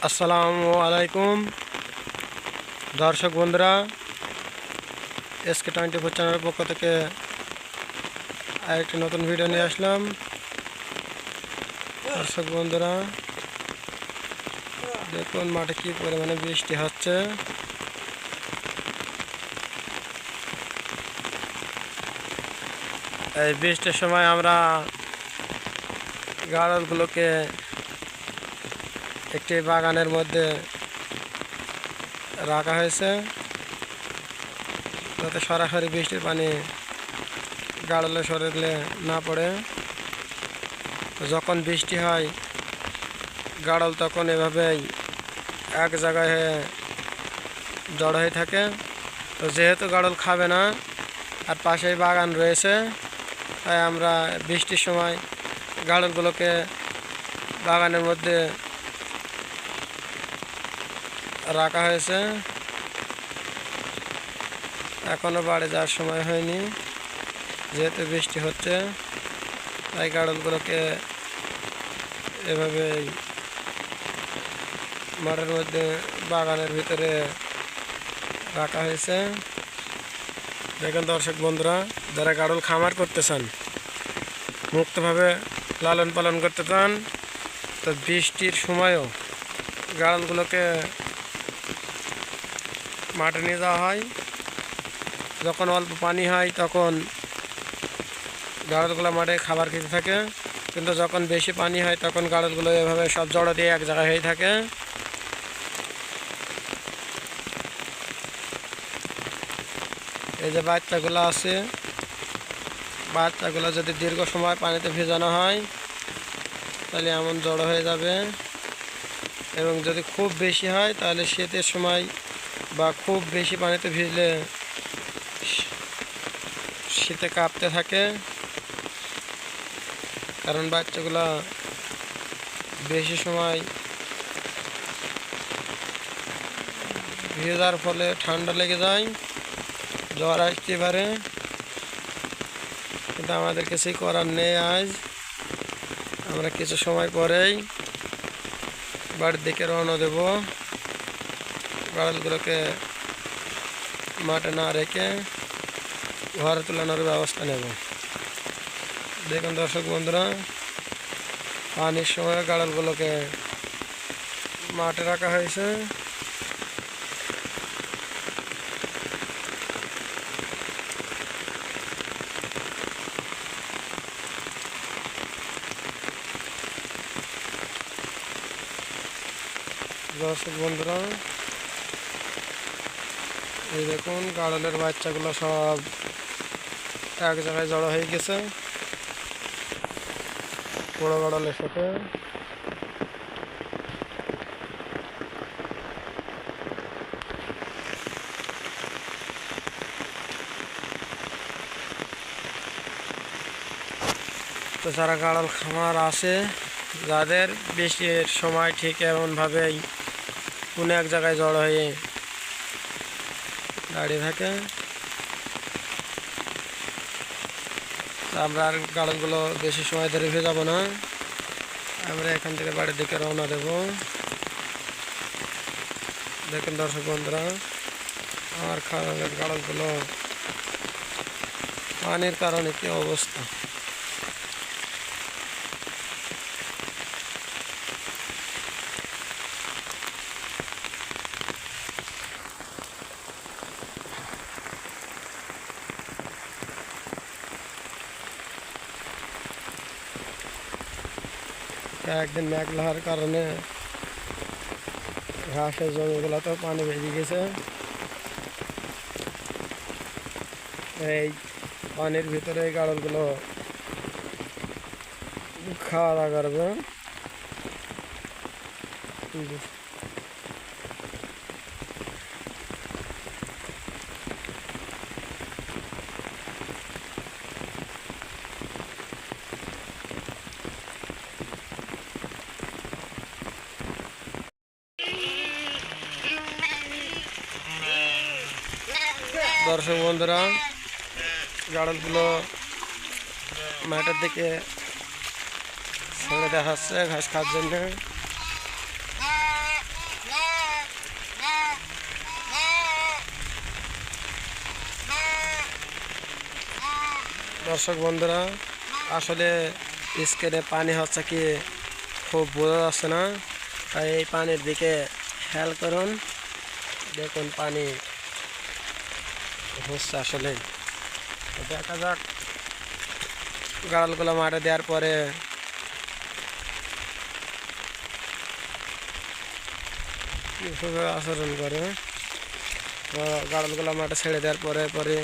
আসসালামু আলাইকুম দর্শক বন্ধুরা, SK24 চ্যানেলের পক্ষ থেকে আরেকটি নতুন ভিডিও নিয়ে আসলাম। দর্শক বন্ধুরা দেখুন মাঠে কি পরিমাণে বৃষ্টি হচ্ছে। এই বৃষ্টির সময় আমরা গাড়লগুলোকে একটি বাগানের মধ্যে রাখা হয়েছে যাতে সরাসরি বৃষ্টির পানি গাড়লে শরীরে না পড়ে। যখন বৃষ্টি হয় গাড়ল তখন এভাবেই এক জায়গায় জড়ো হয়ে থাকে। তো যেহেতু গাড়ল খাবে না আর পাশেই বাগান রয়েছে, তাই আমরা বৃষ্টির সময় গাড়লগুলোকে বাগানের মধ্যে রাখা হয়েছে। এখনও বাড়ি যাওয়ার সময় হয়নি, যেহেতু বৃষ্টি হচ্ছে তাই গাড়লগুলোকে এভাবে মাঠের মধ্যে বাগানের ভিতরে রাখা হয়েছে। দেখেন দর্শক বন্ধুরা, যারা গাড়ল খামার করতে চান, মুক্তভাবে লালন পালন করতে চান, তো বৃষ্টির সময়ও গাড়লগুলোকে মাঠে নিয়ে যাওয়া হয়। যখন অল্প পানি হয় তখন গাড়লগুলো মাঠে খাবার খেতে থাকে, কিন্তু যখন বেশি পানি হয় তখন গাড়লগুলো এভাবে সব জড়ো দিয়ে এক জায়গায় হয়ে থাকে। এই যে বাচ্চাগুলো আছে, বাচ্চাগুলো যদি দীর্ঘ সময় পানিতে ভেজানো হয় তাহলে এমন জড়ো হয়ে যাবে, এবং যদি খুব বেশি হয় তাহলে শীতের সময় বা খুব বেশি পানিতে ভিজলে শীতে কাঁপতে থাকে। কারণ বাচ্চাগুলো বেশি সময় ভেজার ফলে ঠান্ডা লেগে যায়, জ্বর আসতে পারে। কিন্তু আমাদের কিছুই করার নেই। আজ আমরা কিছু সময় পরেই বাড়ির দিকে রওনা দেব। গাড়লগুলোকে মাঠে না রেখে ঘরে তোলানোর ব্যবস্থা নেব। দেখুন দর্শক বন্ধুরা, পানির সময় গাড়লগুলোকে মাঠে রাখা হয়েছে। দর্শক বন্ধুরা এই দেখুন গাড়লের বাচ্চাগুলো সব এক জায়গায় জড়ো হয়ে গেছে বড় গাড়লের সাথে। তো যারা গাড়ল খামার আছে, যাদের বৃষ্টির সময় ঠিক এমনভাবেই কোনো এক জায়গায় জড়ো হয়ে দাঁড়িয়ে থাকে, আমরা আর গাড়লগুলো বেশি সময় ধরে ভেজাবো না। আমরা এখান থেকে বাড়ির দিকে রওনা দেব। দেখেন দর্শক বন্ধুরা, আমার খালের গাড়লগুলো পানির কারণে কি অবস্থা। একদিন মেঘলা হওয়ার কারণে ঘাসের জমিগুলোতে পানি বেরিয়ে গেছে। এই পানির ভিতরে এই গাড়লগুলো খাওয়া দাওয়া করবে। দর্শক বন্ধুরা, গাড়লগুলো মাঠের দিকে ছেড়ে দেওয়া হচ্ছে ঘাস খাওয়ার জন্য। দর্শক বন্ধুরা, আসলে স্ক্রিনে পানি হচ্ছে কি খুব বোঝা যাচ্ছে না, তাই এই পানির দিকে খেয়াল করুন। দেখুন পানি হচ্ছে আসলে। দেখা যাক গাড়ালগুলো মাঠে দেওয়ার পরে কীভাবে আচরণ করে। গাড়ালগুলো মাঠে ছেড়ে দেওয়ার পরে পরে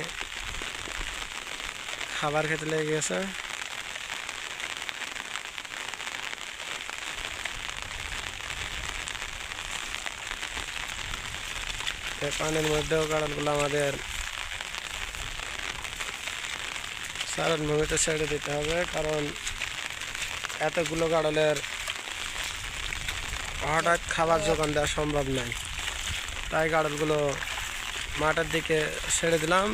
খাবার খেতে লেগে গেছে। এই পানির মধ্যেও গাড়ালগুলো আমাদের চারণ ভূমিতে ছেড়ে দিতে হবে, কারণ এতগুলো গাড়লের হঠাৎ খাবার যোগান দেওয়া সম্ভব নয়। তাই গাড়লগুলো মাঠের দিকে ছেড়ে দিলাম।